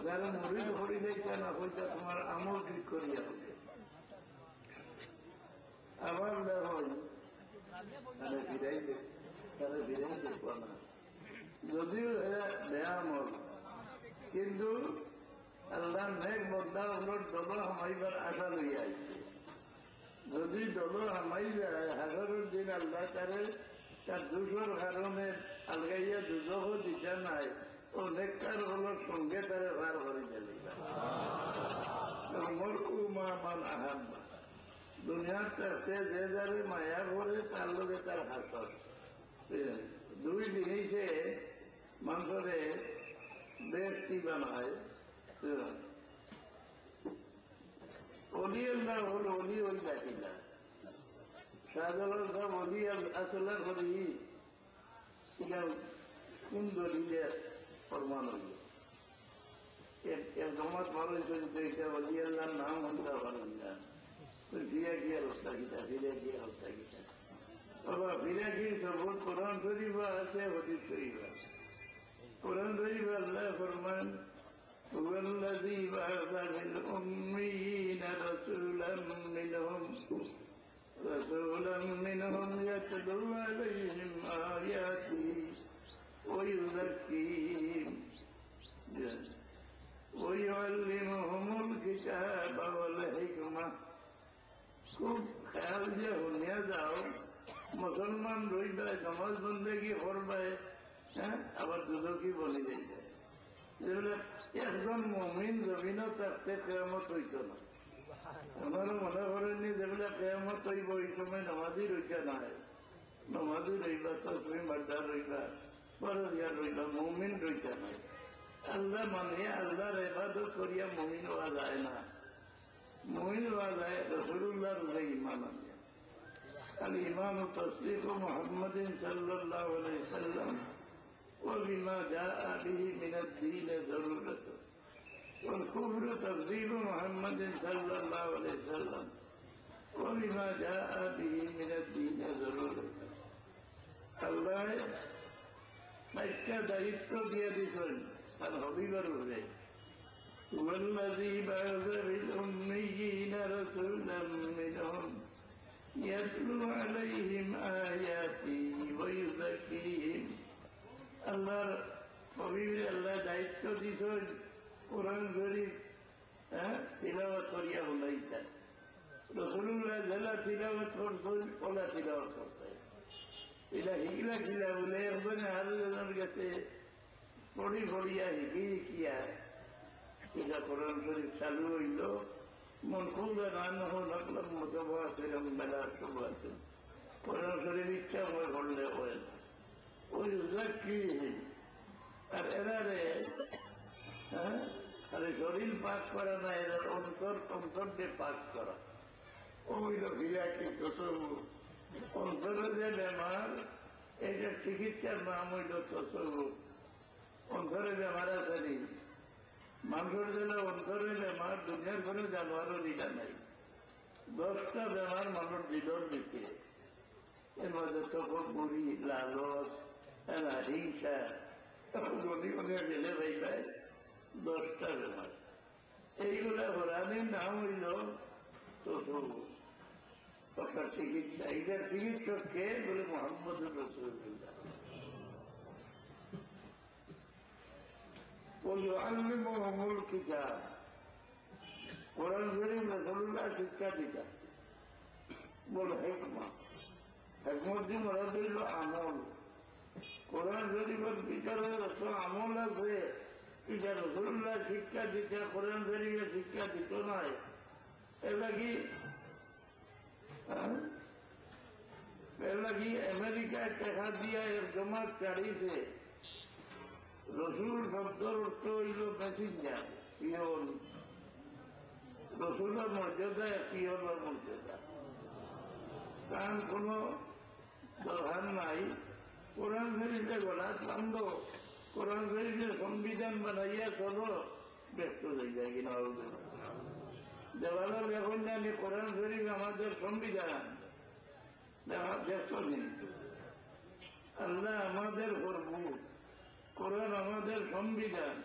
যারা মরিদ হরিলে কেন হইতা তোমার আমল ঠিক করিয়া হবে। আবার দেখুন তাহলে ফিরাই দেখবো না, যদিও এরা বেআমল, কিন্তু আল্লাহ নেক বন্দা ওগুলোর দল হামাইবার আশা লইয়া আসছে। যদি দল হামাই যায় হাজারের দিন আল্লাহ তার দুশোর কারণে আলগাইয়া দুজহ দিতে নাই, ও নেকটার হলোর সঙ্গে তারে ভার করে দিলে মোর উমা মান আহাম দুনিয়ার কাছে যে যারে মায়া করে তার লোকে তার হাসর। দুই জিনিসে মানুষরে বেশি বানায়। অলি আল্লাহ হল অলি ওই ডাকিলা শাহজালাল সাহেব অলি আসলে করি কোন দলিলে প্রমাণ হইল জমাত ভালো এটা অলি আল্লাহর নাম হতে পারেন না। ফিরে গিয়ে অবস্থা গীতা ফিরে গিয়ে অবস্থা গীতা বাবা ফিরে গিয়ে সবুজ কোরআন শরীফ আছে হদিস শরীফ আছে। কোরআন শরীফ আল্লাহ ফরমান هو الذي بعث في الأميين رسولا منهم يتلو عليهم آياته ويزكيهم ويعلمهم الكتاب والحكمة। খুব খেয়াল যে হনিয়া যাও, মুসলমান রইবায় নামাজ বন্দেগি করবায়, হ্যাঁ আবার দুদকি বলে যাইবে। যেগুলো একজন মমিন জমিনও থাকতে কেয়ামত হইত না। আমারও মনে করেননি যেগুলো কেয়ামত হইব ওই সময় নামাজি রইতে নাই। নামাজি রইবা তো তুমি বাড্ডা রইবা বড়িয়া রইবা, মমিন রইতে নাই। আল্লাহ মানে আল্লাহর ইবাদত করিয়া মমিন হওয়া যায় না। মমিন হওয়া যায় রাসূলুল্লাহর উপরে ঈমান আনলে। আল ঈমান তাসদীক মুহাম্মাদিন সাল্লাল্লাহু আলাইহি ওয়াসাল্লাম وبما جاء به من الدين ضرورته والكفر تكذيب محمد صلى الله عليه وسلم وبما جاء به من الدين ضرورته। আল্লাহ একটা দায়িত্ব দিয়ে দিচ্ছেন তার হবিবার উপরে। والذي بعث في الأميين رسولا منهم يتلو عليهم آياته ويزكيهم। আল্লাহর কবির আল্লাহ দায়িত্ব দিচ্ছেন কোরআন শরীফ তিলাওয়াত করিয়া বলাইতেন। রাসূলুল্লাহ জেলা তিলাওয়াত করতেন, ওলা তিলাওয়াত করতেন। এটা হিগলা খিলা বলে একজনে আরেকজনের কাছে পড়ি পড়িয়া হিকিয়া এটা কোরআন শরীফ চালু হইল। মন খুব রান হলাম মতো সেরকম মেলার সব আছে। কোরআন শরীফ ইচ্ছা হয়ে পড়লে হয় না ওই কি। আর এরারে শরীর পাক করা না, এরা অন্তরকে পাক করা। ওইল ফিরাকি তসবু অন্তরে যে বেমার, এইটার চিকিৎসার নাম হইল তসবু। অন্তরে বেমার আছে নি মানুষের জন্য অন্তরে বেমার দুনিয়ার কোনো জানোয়ারও দিলা নাই। 10টা বেমার মানুষ দিলর দিকে, এর মধ্যে তখন বুড়ি লালস হিংসা গেলে ভাই পায় 10টা বেমার। এইগুলা হরানির নাম হইল তসবু। আপনার চিকিৎসা, এইটার চিকিৎসক কে বলে মুহাম্মদুর রাসূলুল্লাহ। ويعلمهم الكتاب কোরআন শরীফ রাসূলুল্লাহ শিক্ষা দিতা বল হিকমা। হিকমত দিয়ে মনে হইল আমল। কোরআন শরীফের ভিতরে যত আমল আছে এটা রাসূলুল্লাহ শিক্ষা দিতে কোরআন শরীফে শিক্ষা দিত নয়। এগুলা কি আমেরিকায় টাকা দিয়া এর জমা চাড়িয়েছে। রসুল শব্দের অর্থ হইল মেসেঞ্জার, পিয়ন। রসুলের মর্যাদা পিয়নের মর্যাদা, কারণ কোন দরকার নাই। কোরআন শরীফে গলা বন্ধ, কোরআন শরীফে সংবিধান বানাইয়া চলো, ব্যস্ত হয়ে যায় কিনা দেওয়ালো এখন জানি কোরআন শরীফ আমাদের সংবিধান, ব্যস্ত নেই। আল্লাহ আমাদের প্রভু, কোরআন আমাদের সংবিধান,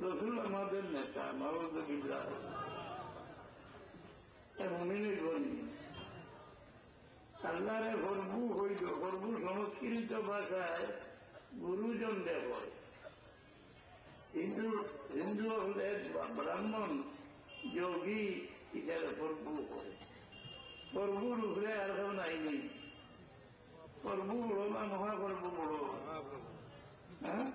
রসুল নাউযুবিল্লাহ এমনই বলি আল্লাহরে হরবু হইল হরবু সংস্কৃত ভাষায় গুরুজন দেব হিন্দু হলে ব্রাহ্মণ যোগী এটারে হরবু করে হরবুর উপরে আর কেউ নাই নেই পর্ব বড় না মহাপর্ব বড় হ্যাঁ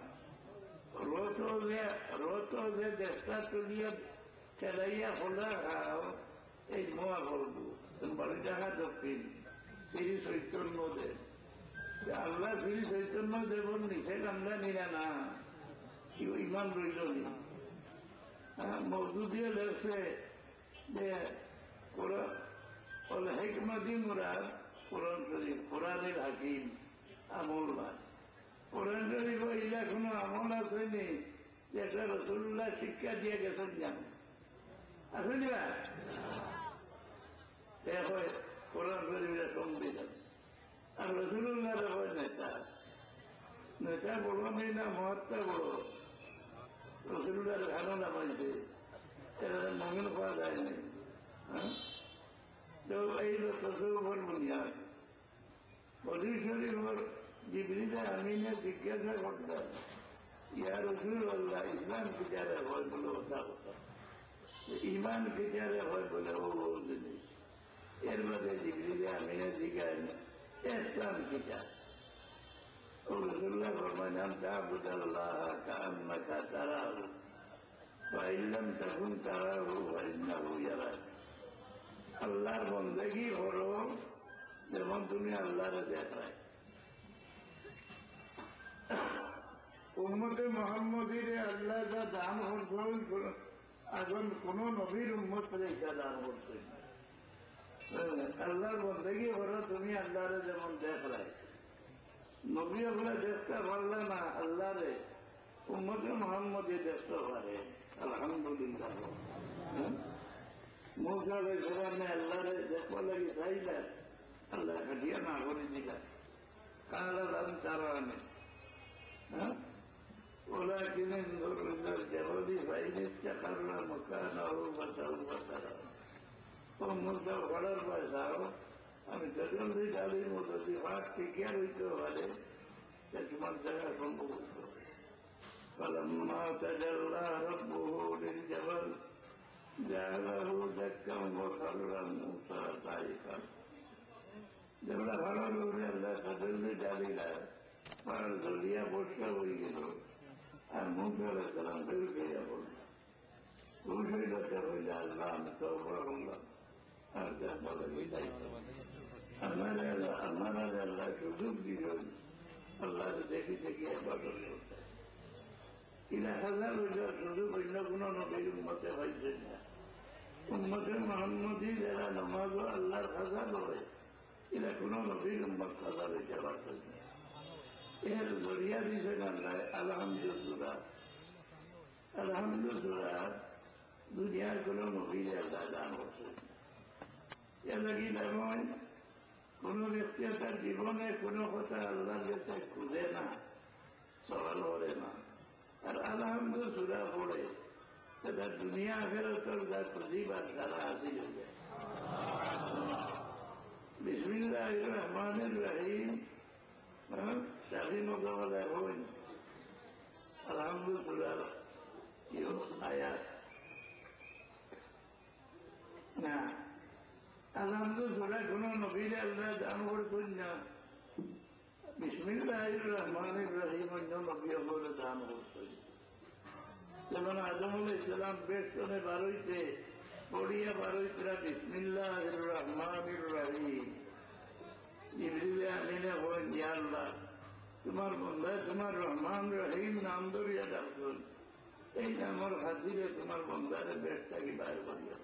রত যে দেশটা চলিয়া খেলাইয়া খোলা খাও এই মহাপর্ব বাড়ি টাকা দক্ষিণ শ্রী চৈতন্য দেব আল্লাহ শ্রী চৈতন্য দেবর নিষেধ আমরা নিরা না ইমান রইল নি মজুদিয়ে লেখছে যে হেকমতি মুরাদ কোরআন শরীফ কোরআনের হাকিম আমল নাই কোরআন শরীফ ইলা কোনো আমল আসেনি যেটা রসুল্লাহ শিক্ষা দিয়ে গেছেন জান আসেনি না কোরআন শরীফের সংবিধান আর রসুল্লাহ হয় নেতা নেতা বড় নেই না মহাত্মা বড় রসুল্লাহর ঘানো নামাইছে এরা মমিন পাওয়া যায়নি তো এই তসৌফর বুনিয়াদ হদিস শরীফর জিবরিল আমিনে জিজ্ঞাসা করতেন ইয়া রাসূলুল্লাহ ইসলাম কিতারে হয় বলে কথা কথা ইমান কিতারে হয় বলে ও জিনিস এর মধ্যে জিবরিল আমিনে জিজ্ঞাসা ইসলাম কিতাব ও রাসূলুল্লাহ ফরমান আন তা'বুদাল্লাহ কা'আন্নাকা তারাহু ওয়া ইন লাম তাকুন তারাহু ওয়া ইন্নাহু ইয়ারাক আল্লাহর বন্দেগী হলো যেমন তুমি আল্লাহরে দেখায় উম্মতে মোহাম্মদীরে আল্লাহ যা দান করছে এখন কোন নবীর উম্মত এটা দান করছে আল্লাহর বন্দেগী হলো তুমি আল্লাহরে যেমন দেখায় নবী আপনার দেখতে পারলে না আল্লাহরে উম্মতে মোহাম্মদী দেখতে পারে আলহামদুলিল্লাহ মুসা আলাইহিসসালামে আল্লাহরে দেখবা লাগি চাইলেন আল্লাহ হাদিয়া না করে দিলেন কালাম তারানে ولكن انظر الى الجبل فإن استقر مكانه فسوف تراني মুসা পড়ার পয়সাও আমি তদন্তি ডালির মতো হাত টিকে রইতে পারে তোমার জায়গা সম্ভব فلما تجلى ربه للجبل جعله دكا وخر موسى صعقا যেগুলা ভালো লোকে আল্লাহ তদন্তি ডালিরা পাড়ার দলিয়া বর্ষা হয়ে গেল আর মুসা আলাইহিসসালাম বের হইয়া পড়ল উঠে হইলে আল্লাহ আমি তওবা করলাম আর যা বলে আমার আল্লাহ সুযোগ দিল আল্লাহ দেখি দেখি ইবাদত করতে ইলা হাজার সুযোগ অন্য কোন নবীর উম্মতে হয়েছে না উম্মতে মুহাম্মদী যারা নামাজ আল্লাহর হাজার হয় এরা কোন নবীর উম্মত হাজার হইতে পারছে না এর জরিয়া দিয়েছেন আল্লাহ আলহামদুলিল্লাহ আলহামদুলিল্লাহ দুনিয়ার কোন নবীর আল্লাহ দান করছে এ লাগি নয় কোন ব্যক্তি তার জীবনে কোনো কথা আল্লাহর কাছে খুঁজে না সওয়াল করে না আর আলহামদুলিল্লাহ পড়ে সেটা দুনিয়া ফেরতর যার প্রতিবার তারা হাসিল হয়ে যায় বিসমিল্লাহির রহমানির রহিম শাহী মোকাবেলায় হইন আলহামদুলিল্লাহ আয়াত না আলহামদুলিল্লাহ কোন নবীর আল্লাহ দান করছেন না বিসমিল্লাহির রহমানির রহিম অন্য নবী হলে দান করছেন যেমন আদম আলাইহিস সালাম বেষ্টনে বারইতে পড়িয়া বারইতরা বিসমিল্লাহির রহমানির রহিম জিবরিল আমিনে বলেন ইয়া আল্লাহ তোমার বন্দা তোমার রহমান রহিম নাম ধরিয়া ডাকছেন এই নামের খাতিরে তোমার বন্দারে বেশটাকে বাইর করিয়া